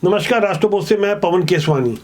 नमस्कार, राष्ट्रपोस्ट से मैं पवन केसवानी।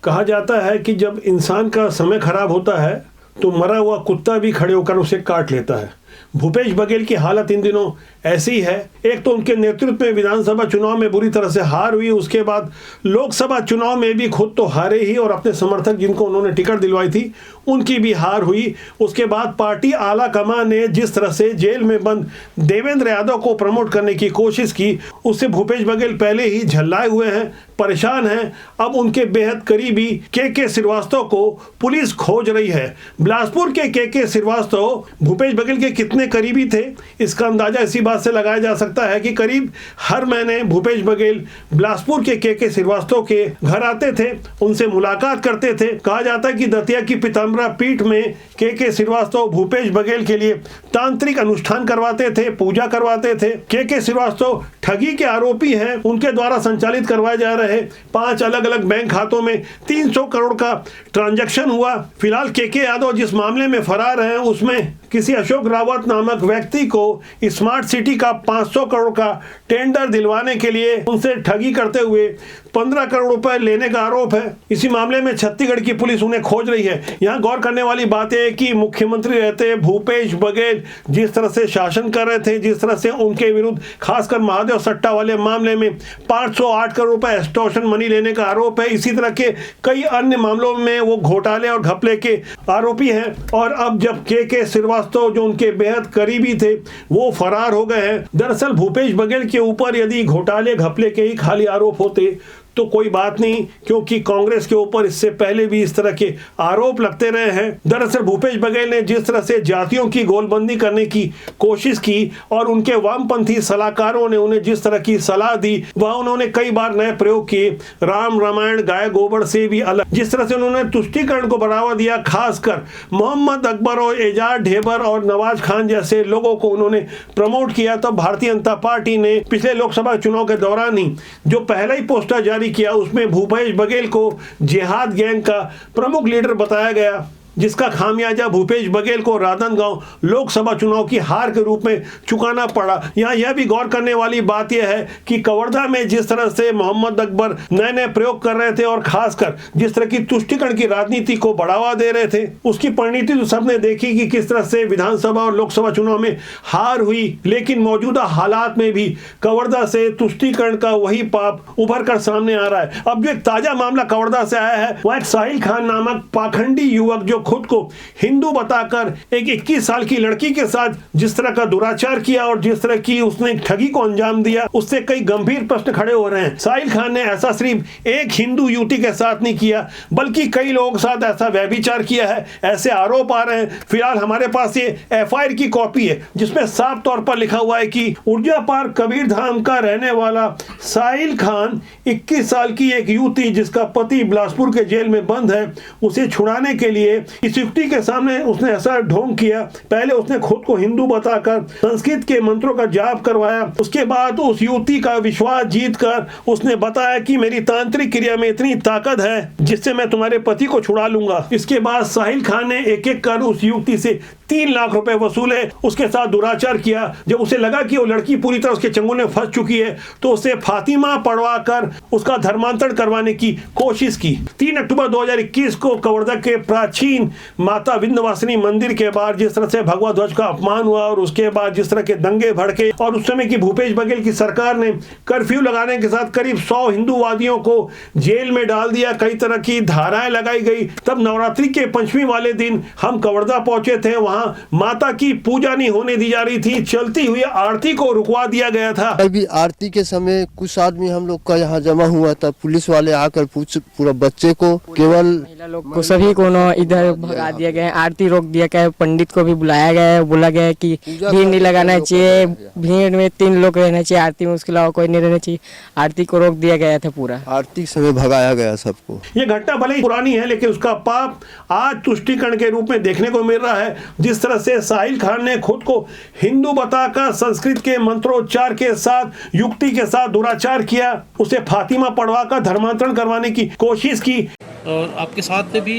कहा जाता है कि जब इंसान का समय खराब होता है तो मरा हुआ कुत्ता भी खड़े होकर उसे काट लेता है। भूपेश बघेल की हालत इन दिनों ऐसी है। एक तो उनके नेतृत्व में विधानसभा चुनाव में बुरी तरह से हार हुई, उसके बाद लोकसभा चुनाव में भी खुद तो हारे ही और अपने समर्थक जिनको उन्होंने टिकट दिलवाई थी उनकी भी हार हुई। उसके बाद पार्टी आला कमान ने जिस तरह से जेल में बंद देवेंद्र यादव को प्रमोट करने की कोशिश की, उससे भूपेश बघेल पहले ही झल्लाए हुए हैं, परेशान हैं। अब उनके बेहद करीबी के श्रीवास्तव को पुलिस खोज रही है। बिलासपुर के श्रीवास्तव भूपेश बघेल के कितने करीबी थे, इसका अंदाजा इसी बात से लगाया जा सकता है कि करीब हर महीने भूपेश बघेल बिलासपुर के श्रीवास्तव के घर आते थे, उनसे मुलाकात करते थे। कहा जाता है कि दतिया की पीताम्बरा पीठ में के श्रीवास्तव भूपेश बघेल के लिए तांत्रिक अनुष्ठान करवाते थे, पूजा करवाते थे। के श्रीवास्तव ठगी के आरोपी हैं। उनके द्वारा संचालित करवाए जा रहे 5 अलग अलग बैंक खातों में 300 करोड़ का ट्रांजैक्शन हुआ। फिलहाल के यादव जिस मामले में फरार हैं उसमें किसी अशोक रावत नामक व्यक्ति को स्मार्ट सिटी का 500 करोड़ का टेंडर दिलवाने के लिए उनसे ठगी करते हुए 15 करोड़ रुपए लेने का आरोप है। इसी मामले में छत्तीसगढ़ की पुलिस उन्हें खोज रही है। यहाँ गौर करने वाली बात है कि मुख्यमंत्री रहते भूपेश बघेल जिस तरह से शासन कर रहे थे, जिस तरह से उनके विरुद्ध खासकर महादेव सट्टा वाले मामले में 508 करोड़ रुपए एक्सटॉर्शन मनी लेने का आरोप है। इसी तरह के कई अन्य मामलों में वो घोटाले और घपले के आरोपी हैं। और अब जब के श्रीवास्तव जो उनके बेहद करीबी थे वो फरार हो गए हैं। दरअसल भूपेश बघेल के ऊपर यदि घोटाले घपले के ही खाली आरोप होते तो कोई बात नहीं, क्योंकि कांग्रेस के ऊपर इससे पहले भी इस तरह के आरोप लगते रहे हैं। दरअसल भूपेश बघेल ने जिस तरह से जातियों की गोलबंदी करने की कोशिश की और उनके वामपंथी सलाहकारों ने उन्हें जिस तरह की सलाह दी, वह उन्होंने कई बार नए प्रयोग किए। राम रामायण गाय गोबर से भी अलग जिस तरह से उन्होंने तुष्टीकरण को बढ़ावा दिया, खासकर मोहम्मद अकबर और एजाज ढेबर और नवाज खान जैसे लोगों को उन्होंने प्रमोट किया। तब भारतीय जनता पार्टी ने पिछले लोकसभा चुनाव के दौरान ही जो पहला ही पोस्टर जारी किया उसमें भूपेश बघेल को जिहाद गैंग का प्रमुख लीडर बताया गया, जिसका खामियाजा भूपेश बघेल को राजनांदगांव लोकसभा चुनाव की हार के रूप में चुकाना पड़ा। यहाँ यह भी गौर करने वाली बात यह है कि कवर्धा में जिस तरह से मोहम्मद अकबर नए नए प्रयोग कर रहे थे और खासकर जिस तरह की तुष्टीकरण की राजनीति को बढ़ावा दे रहे थे, उसकी परिणति तो सबने देखी कि किस तरह से विधानसभा और लोकसभा चुनाव में हार हुई। लेकिन मौजूदा हालात में भी कवर्धा से तुष्टीकरण का वही पाप उभर कर सामने आ रहा है। अब जो एक ताजा मामला कवर्धा से आया है वह एक साहिल खान नामक पाखंडी युवक जो खुद को हिंदू बताकर एक 21 साल की लड़की के साथ जिस तरह का दुराचार किया और जिस तरह की उसने ठगी को अंजाम दिया, उससे कई गंभीर प्रश्न खड़े हो रहे हैं। साहिल खान ने ऐसा सिर्फ एक हिंदू युवती के साथ नहीं किया बल्कि कई लोगों के साथ ऐसा व्यभिचार किया है, ऐसे आरोप आ रहे हैं। फिलहाल हमारे पास ये FIR की कॉपी है जिसमें साफ तौर पर लिखा हुआ है कि ऊर्जापार कबीरधाम का रहने वाला साहिल खान 21 साल की एक युवती जिसका पति बिलासपुर के जेल में बंद है, उसे छुड़ाने के लिए इस युवती के सामने उसने ऐसा ढोंग किया। पहले उसने खुद को हिंदू बताकर संस्कृत के मंत्रों का जाप करवाया, उसके बाद उस युवती का विश्वास जीतकर उसने बताया कि मेरी तांत्रिक क्रिया में इतनी ताकत है जिससे मैं तुम्हारे पति को छुड़ा लूंगा। इसके बाद साहिल खान ने एक एक कर उस युवती से 3 लाख रुपए वसूले, उसके साथ दुराचार किया। जब उसे लगा कि वो लड़की पूरी तरह उसके चंगुल में फंस चुकी है तो उसे फातिमा पढ़वाकर उसका धर्मांतरण करवाने की कोशिश की। 3 अक्टूबर 2021 को कवर्धा के प्राचीन माता विंध्यवासिनी मंदिर के बाहर जिस तरह से भगवा ध्वज का अपमान हुआ और उसके बाद जिस तरह के दंगे भड़के और उस समय की भूपेश बघेल की सरकार ने कर्फ्यू लगाने के साथ करीब 100 हिंदूवादियों को जेल में डाल दिया, कई तरह की धाराएं लगाई गई। तब नवरात्रि के पंचमी वाले दिन हम कवर्धा पहुंचे थे। वहां माता की पूजा नहीं होने दी जा रही थी, चलती हुई आरती को रुकवा दिया गया था। अभी आरती के समय कुछ आदमी हम लोग का यहाँ जमा हुआ था, पुलिस वाले आकर पूरा बच्चे को केवल महिला लोग को सभी को इधर भगा दिया गया है, आरती रोक दिया गया है, पंडित को भी बुलाया गया है, बोला गया है कि भीड़ नहीं लगाना चाहिए, भीड़ में 3 लोग रहना चाहिए, आरती में उसके अलावा कोई नहीं रहना चाहिए। आरती को रोक दिया गया था, पूरा आरती समय भगाया गया सबको। ये घटना भले ही पुरानी है लेकिन उसका पाप आज तुष्टीकरण के रूप में देखने को मिल रहा है। जिस तरह से साहिल खान ने खुद को हिंदू बताकर संस्कृत के मंत्रोच्चार के साथ युक्ति के साथ दुराचार किया, उसे फातिमा पढ़वाकर धर्मांतरण करवाने की कोशिश की। और आपके साथ में भी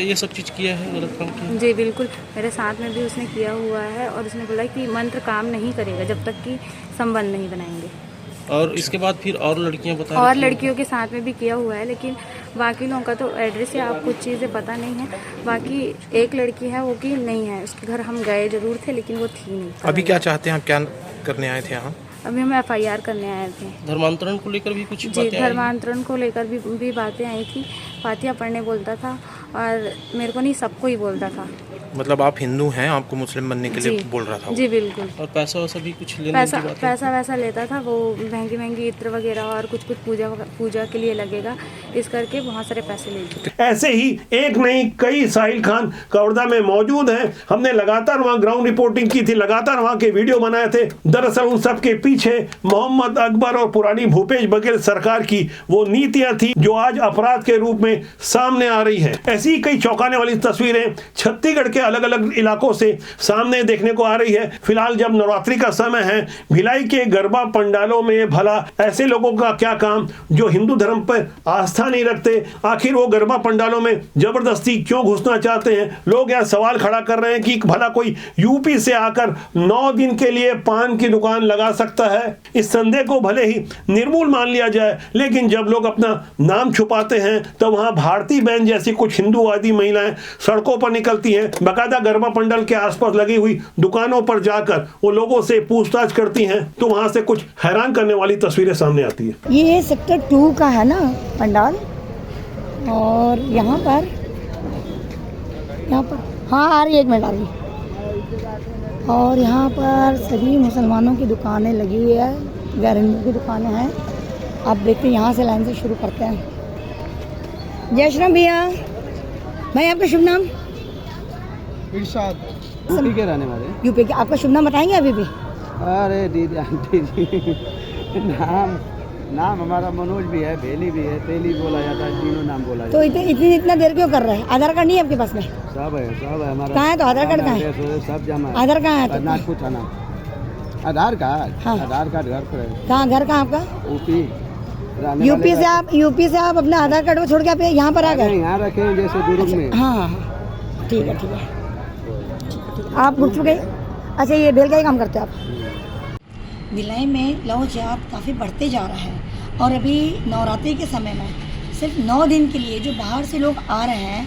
ये सब चीज़ किया है, गलत काम किया? जी बिल्कुल, मेरे साथ में भी उसने किया हुआ है और उसने बोला कि मंत्र काम नहीं करेगा जब तक कि संबंध नहीं बनाएंगे। और इसके बाद फिर और लड़कियां बता और रही थी? लड़कियों के साथ में भी किया हुआ है, लेकिन बाकी लोगों का तो एड्रेस या कुछ चीज़ें पता नहीं है। बाकी एक लड़की है वो कि नहीं है, उसके घर हम गए जरूर थे लेकिन वो थी नहीं। अभी क्या चाहते हैं आप, क्या करने आए थे यहाँ? अभी हम FIR करने आए थे। धर्मांतरण को लेकर भी कुछ जी, बातें आई? धर्मांतरण को लेकर भी बातें आई थी। फातिहा पढ़ने बोलता था और मेरे को नहीं, सबको ही बोलता था। मतलब आप हिंदू हैं, आपको मुस्लिम बनने के लिए जी, बोल रहा था वो? जी बिल्कुल। और पैसा वैसा भी कुछ लेने की बात है? पैसा वैसा लेता था वो, महंगी महंगी इत्र वगैरह और कुछ पूजा के लिए लगेगा, इस करके बहुत सारे पैसे लेते। ऐसे ही एक नहीं कई साहिल खान कवर्धा में मौजूद हैं। हमने लगातार वहां ग्राउंड रिपोर्टिंग की थी, लगातार वहां के वीडियो बनाए थे। दरअसल उन सब के पीछे मोहम्मद अकबर और पुरानी भूपेश बघेल सरकार की वो नीतियां थी जो आज अपराध के रूप में सामने आ रही है। ऐसी कई चौंकाने वाली तस्वीरें छत्तीसगढ़ के अलग अलग इलाकों से सामने देखने को आ रही है। फिलहाल जब नवरात्रि का समय है, भिलाई के गरबा पंडालों में भला ऐसे लोगों का क्या काम जो हिंदू धर्म पर आस्था नहीं रखते? आखिर वो गरबा पंडालों में जबरदस्ती क्यों घुसना चाहते हैं? लोग यह सवाल खड़ा कर रहे हैं कि भला कोई यूपी से आकर 9 दिन के लिए पान की दुकान लगा सकता है? इस संदेह को भले ही निर्मूल मान लिया जाए, लेकिन जब लोग अपना नाम छुपाते हैं तो वहां भारती बहन जैसी कुछ हिंदूवादी महिलाएं सड़कों पर निकलती हैं, बाकायदा गरबा पंडाल के आसपास लगी हुई दुकानों पर जाकर वो लोगों से पूछताछ करती हैं, तो वहां से कुछ हैरान करने वाली तस्वीरें सामने आती है। ये सेक्टर 2 का है ना पंडाल, और यहाँ पर हाँ आ रही है, 1 मिनट आ रही है। और यहाँ पर सभी मुसलमानों की दुकानें लगी हुई है, गैर हिंदू की दुकानें हैं। आप देखते हैं, यहाँ से लाइन से शुरू करते हैं। जय श्री राम भैया। भाई आपका शुभ नाम? इरशाद, यूपी के रहने वाले। यूपी के, आपका शुभ नाम बताएंगे अभी भी? अरे दीदी आंटी जी, नाम हमारा मनोज भी है, भेली भी है, तेली बोला जाता है, तीनों नाम बोला जाता तो इतना देर क्यों कर रहे हैं? आधार कार्ड नहीं है आपके पास में? सब है हमारा। कहाँ है तो आधार कार्ड कहाँ है? सब जमा है। आधार कहाँ है तो? नागपुर थाना। आधार कार्ड? हाँ। आधार कार्ड घर पर है। कहाँ घर कहाँ आपका? यूपी। यूपी से आप अपना आधार कार्ड को छोड़ के आप यहाँ पर आ गए? यहाँ रखे हैं जैसे दुर्ग में। हाँ, ठीक है ठीक है। आप घुस चुके? अच्छा, ये बेल का ही काम करते हैं आप? भिलाई में लव जिहाद काफ़ी बढ़ते जा रहा है, और अभी नवरात्रि के समय में सिर्फ 9 दिन के लिए जो बाहर से लोग आ रहे हैं,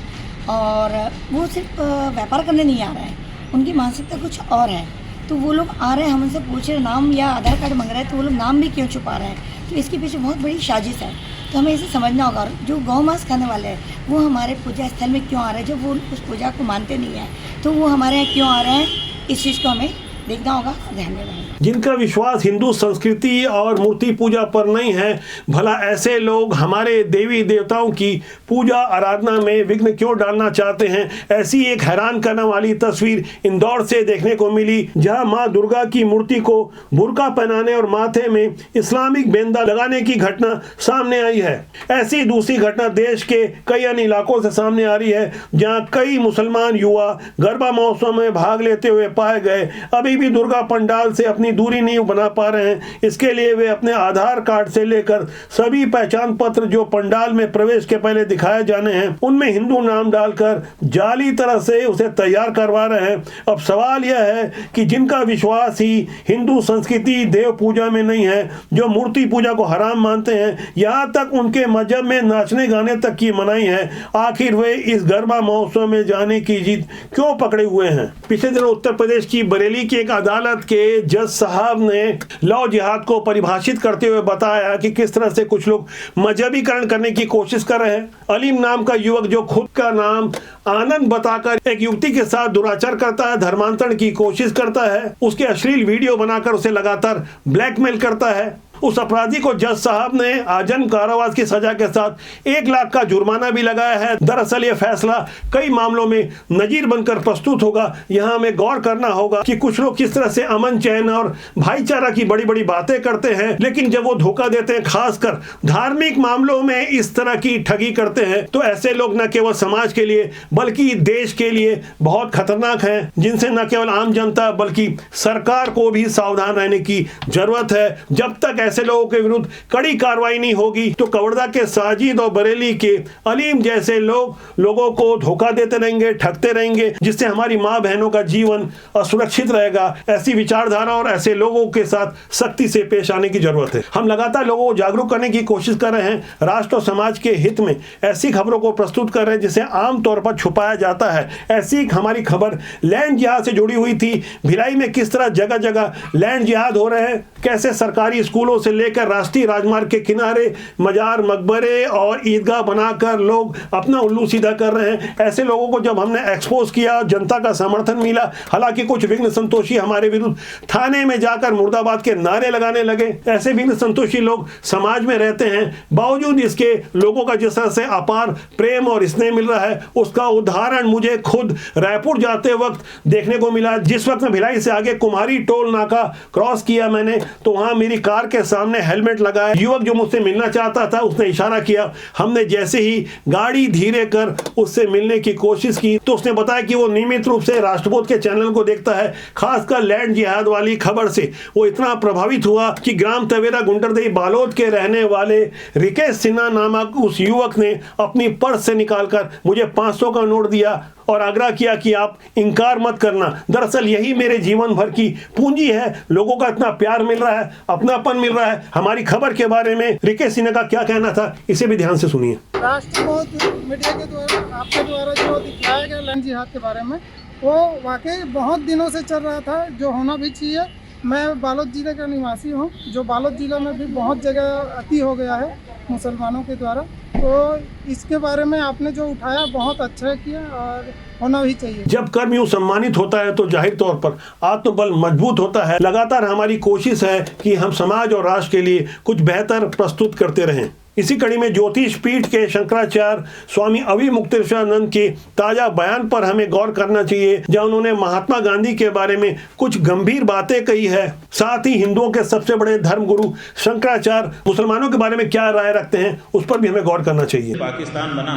और वो सिर्फ व्यापार करने नहीं आ रहे हैं, उनकी मानसिकता कुछ और है। तो वो लोग आ रहे हैं, हम उनसे पूछ रहे नाम या आधार कार्ड मांग रहे हैं, तो वो लोग नाम भी क्यों छुपा रहे हैं? तो इसके पीछे बहुत बड़ी साजिश है। तो हमें इसे समझना होगा। जो गौ मांस खाने वाले हैं वो हमारे पूजा स्थल में क्यों आ रहे हैं? जब वो उस पूजा को मानते नहीं हैं तो वो हमारे यहाँ क्यों आ रहे हैं? इस चीज़ को हमें देखना होगा, ध्यान देना होगा। जिनका विश्वास हिंदू संस्कृति और मूर्ति पूजा पर नहीं है, भला ऐसे लोग हमारे देवी देवताओं की पूजा आराधना में विघ्न क्यों डालना चाहते हैं? ऐसी एक हैरान करने वाली तस्वीर इंदौर से देखने को मिली, जहां मां दुर्गा की मूर्ति को बुर्का पहनाने और माथे में इस्लामिक बेंदा लगाने की घटना सामने आई है। ऐसी दूसरी घटना देश के कई अन्य इलाकों से सामने आ रही है, जहां कई मुसलमान युवा गरबा महोत्सव में भाग लेते हुए पाए गए अभी भी दुर्गा पंडाल से अपनी दूरी नहीं बना पा रहे हैं। इसके लिए वे अपने आधार कार्ड से लेकर सभी पहचान पत्र जो पंडाल में प्रवेश के पहले दिखाए जाने हैं, उनमें हिंदू नाम डालकर जाली तरह से उसे तैयार करवा रहे हैं। अब सवाल यह है कि जिनका विश्वास ही हिंदू संस्कृति देव पूजा में नहीं है, जो मूर्ति पूजा को हराम मानते हैं, यहाँ तक उनके मजहब में नाचने गाने तक की मनाही है, आखिर वे इस गरबा महोत्सव में जाने की जिद क्यों पकड़े हुए हैं? पिछले दिनों उत्तर प्रदेश की बरेली की एक अदालत के जज साहब ने लव जिहाद को परिभाषित करते हुए बताया कि किस तरह से कुछ लोग मजहबीकरण करने की कोशिश कर रहे हैं। अलीम नाम का युवक जो खुद का नाम आनंद बताकर एक युवती के साथ दुराचार करता है, धर्मांतरण की कोशिश करता है, उसके अश्लील वीडियो बनाकर उसे लगातार ब्लैकमेल करता है, उस अपराधी को जज साहब ने आजीवन कारावास की सजा के साथ 1 लाख का जुर्माना भी लगाया है। दरअसल ये फैसला कई मामलों में नजीर बनकर प्रस्तुत होगा। यहाँ हमें गौर करना होगा कि कुछ लोग किस तरह से अमन चैन और भाईचारा की बड़ी बड़ी बातें करते हैं, लेकिन जब वो धोखा देते हैं, खासकर धार्मिक मामलों में इस तरह की ठगी करते हैं, तो ऐसे लोग न केवल समाज के लिए बल्कि देश के लिए बहुत खतरनाक हैं, जिनसे न केवल आम जनता बल्कि सरकार को भी सावधान रहने की जरूरत है। जब तक ऐसे लोगों के विरुद्ध कड़ी कार्रवाई नहीं होगी तो कवर्धा के साजिद और बरेली के अलीम जैसे लोगों को धोखा देते रहेंगे, ठगते रहेंगे, जिससे हमारी माँ बहनों का जीवन असुरक्षित रहेगा। ऐसी विचारधारा और ऐसे लोगों के साथ सख्ती से पेश आने की जरूरत है। हम लगातार लोगों को जागरूक करने की कोशिश कर रहे हैं। राष्ट्र और समाज के हित में ऐसी खबरों को प्रस्तुत कर रहे हैं जिसे आमतौर पर छुपाया जाता है। ऐसी हमारी खबर लैंड जिहाद से जुड़ी हुई थी। भिलाई में किस तरह जगह जगह लैंड जिहाद हो रहे हैं, कैसे सरकारी स्कूलों से लेकर राष्ट्रीय राजमार्ग के किनारे मजार, मकबरे और ईदगाह बनाकर लोग अपना उल्लू सीधा कर रहे हैं। ऐसे लोगों को जब हमने एक्सपोज किया, जनता का समर्थन मिला। हालांकि कुछ विघ्न संतोषी हमारे विरुद्ध थाने में जाकर मुर्दाबाद के नारे लगाने लगे। ऐसे विघ्न संतोषी लोग समाज में रहते हैं। बावजूद इसके लोगों का जिस तरह से अपार प्रेम और स्नेह मिल रहा है, उसका उदाहरण मुझे खुद रायपुर जाते वक्त देखने को मिला। जिस वक्त मैं भिलाई से आगे कुम्हारी टोल नाका क्रॉस किया मैंने, तो वहां मेरी कार के सामने हेलमेट लगाया युवक जो मुझसे मिलना चाहता था, उसने इशारा किया। हमने जैसे ही गाड़ी धीरे कर उससे मिलने की कोशिश की तो उसने बताया कि वो नियमित रूप से राष्ट्रबोध के चैनल को देखता है। खासकर लैंड जिहाद वाली खबर से वो इतना प्रभावित हुआ कि ग्राम तवेरा गुंडरदेही बालोद के रहने वाले रिकेश सिन्हा नामक उस युवक ने अपनी पर्स से निकालकर मुझे 500 का नोट दिया और आग्रह किया कि आप इनकार मत करना। दरअसल यही मेरे जीवन भर की पूंजी है। लोगों का इतना प्यार मिल रहा है, अपनापन मिल रहा है। हमारी खबर के बारे में रिकेश सिन्हा का क्या कहना था, इसे भी ध्यान से सुनिए। राष्ट्रबोध मीडिया के द्वारा, आपके द्वारा जो दिखाया गया लैंड जिहाद के बारे में, वो वाकई बहुत दिनों से चल रहा था, जो होना भी चाहिए। मैं बालोद जिले का निवासी हूँ, जो बालोद जिला में भी बहुत जगह अति हो गया है मुसलमानों के द्वारा। तो इसके बारे में आपने जो उठाया बहुत अच्छा किया और होना भी चाहिए। जब कर्म यूं सम्मानित होता है तो जाहिर तौर पर आत्मबल मजबूत होता है। लगातार हमारी कोशिश है कि हम समाज और राष्ट्र के लिए कुछ बेहतर प्रस्तुत करते रहें। इसी कड़ी में ज्योतिष पीठ के शंकराचार्य स्वामी अभिमुक्तेश्वरानंद के ताजा बयान पर हमें गौर करना चाहिए, जहां उन्होंने महात्मा गांधी के बारे में कुछ गंभीर बातें कही है। साथ ही हिंदुओं के सबसे बड़े धर्मगुरु शंकराचार्य मुसलमानों के बारे में क्या राय रखते हैं, उस पर भी हमें गौर करना चाहिए। पाकिस्तान बना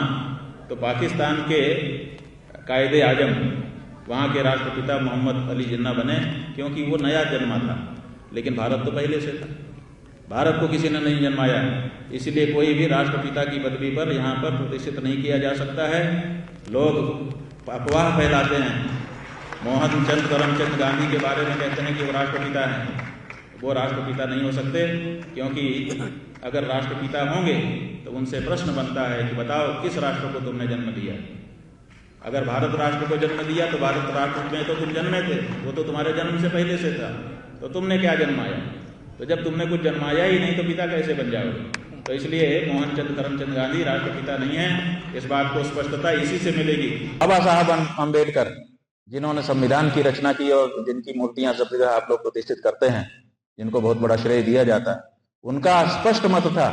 तो पाकिस्तान के कायदे आजम वहाँ के राष्ट्रपिता मोहम्मद अली जिन्ना बने, क्योंकि वो नया जन्मा था। लेकिन भारत तो पहले से था, भारत को किसी ने नहीं जन्माया, इसलिए कोई भी राष्ट्रपिता की पदवी पर यहाँ पर प्रतिष्ठित नहीं किया जा सकता है। लोग अफवाह फैलाते हैं। मोहनचंद करमचंद गांधी के बारे में कहते हैं कि वो राष्ट्रपिता हैं। वो राष्ट्रपिता नहीं हो सकते, क्योंकि अगर राष्ट्रपिता होंगे तो उनसे प्रश्न बनता है कि बताओ किस राष्ट्र को तुमने जन्म दिया। अगर भारत राष्ट्र को जन्म दिया तो भारत राष्ट्र में तो तुम जन्मे थे, वो तो तुम्हारे जन्म से पहले से था, तो तुमने क्या जन्माया? तो जब तुमने कुछ जन्माया ही नहीं तो पिता कैसे बन जाओगे? तो इसलिए मोहनचंद करमचंद गांधी राष्ट्रपिता नहीं है। इस बात को स्पष्टता इसी से मिलेगी। बाबा साहब अम्बेडकर, जिन्होंने संविधान की रचना की और जिनकी मूर्तियां सब जगह आप लोग प्रतिष्ठित करते हैं, जिनको बहुत बड़ा श्रेय दिया जाता है, उनका स्पष्ट मत था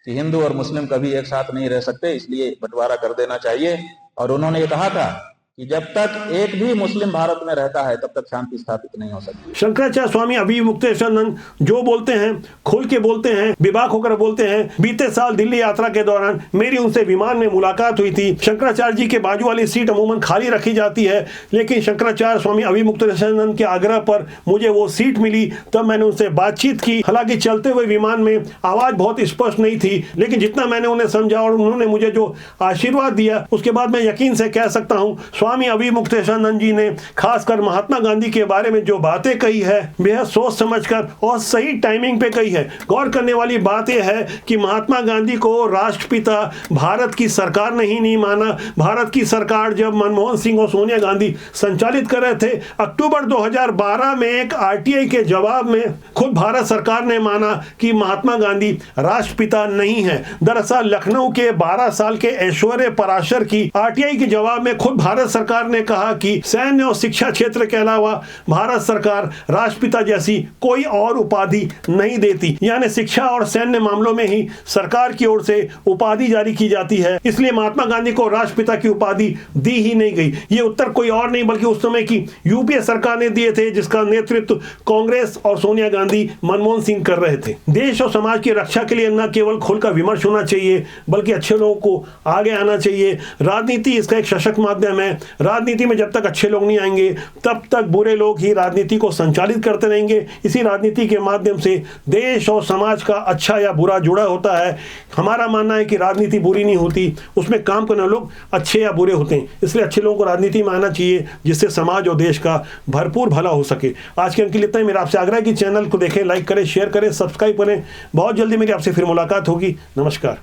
कि हिंदू और मुस्लिम कभी एक साथ नहीं रह सकते, इसलिए बंटवारा कर देना चाहिए। और उन्होंने ये कहा था कि जब तक एक भी मुस्लिम भारत में रहता है तब तक शांति स्थापित नहीं हो सकती। शंकराचार्य स्वामी अभिमुक्तेश्वरानंद जो बोलते हैं खुल के बोलते हैं, बेबाक होकर बोलते हैं। बीते साल दिल्ली यात्रा के दौरान मेरी उनसे विमान में मुलाकात हुई थी। शंकराचार्य जी के बाजू वाली सीट अमूमन खाली रखी जाती है, लेकिन शंकराचार्य स्वामी अभिमुक्तेश्वरानंद के आग्रह पर मुझे वो सीट मिली। तब मैंने उनसे बातचीत की। हालांकि चलते हुए विमान में आवाज बहुत स्पष्ट नहीं थी, लेकिन जितना मैंने उन्हें समझा और उन्होंने मुझे जो आशीर्वाद दिया, उसके बाद मैं यकीन से कह सकता हूँ स्वामी अभिमुक्तेश्वरानंद जी ने खासकर महात्मा गांधी के बारे में जो बातें कही है, बेहद सोच समझकर और सही टाइमिंग पे कही है। गौर करने वाली बात यह है कि महात्मा गांधी को राष्ट्रपिता भारत की सरकार ने ही नहीं माना। भारत की सरकार जब मनमोहन सिंह और सोनिया गांधी संचालित कर रहे थे, अक्टूबर 2012 में एक आरटीआई के जवाब में खुद भारत सरकार ने माना कि महात्मा गांधी राष्ट्रपिता नहीं है। दरअसल लखनऊ के 12 साल के ऐश्वर्य पराशर की आरटीआई के जवाब में खुद भारत सरकार ने कहा कि सैन्य और शिक्षा क्षेत्र के अलावा भारत सरकार राष्ट्रपिता जैसी कोई और उपाधि नहीं देती, यानी शिक्षा और सैन्य मामलों में ही सरकार की ओर से उपाधि जारी की जाती है। इसलिए महात्मा गांधी को राष्ट्रपिता की उपाधि दी ही नहीं गई। ये उत्तर कोई और नहीं बल्कि उस समय की यूपीए सरकार ने दिए थे, जिसका नेतृत्व कांग्रेस और सोनिया गांधी, मनमोहन सिंह कर रहे थे। देश और समाज की रक्षा के लिए न केवल खुलकर विमर्श होना चाहिए, बल्कि अच्छे लोगों को आगे आना चाहिए। राजनीति इसका एक सशक्त माध्यम है। राजनीति में जब तक अच्छे लोग नहीं आएंगे तब तक बुरे लोग ही राजनीति को संचालित करते रहेंगे। इसी राजनीति के माध्यम से देश और समाज का अच्छा या बुरा जुड़ा होता है। हमारा मानना है कि राजनीति बुरी नहीं होती, उसमें काम करने लोग अच्छे या बुरे होते हैं। इसलिए अच्छे लोगों को राजनीति में आना चाहिए जिससे समाज और देश का भरपूर भला हो सके। आज के अंक इतना ही। मेरा आपसे आग्रह है कि चैनल को देखें, लाइक करें, शेयर करें, सब्सक्राइब करें। बहुत जल्दी मेरी आपसे फिर मुलाकात होगी। नमस्कार।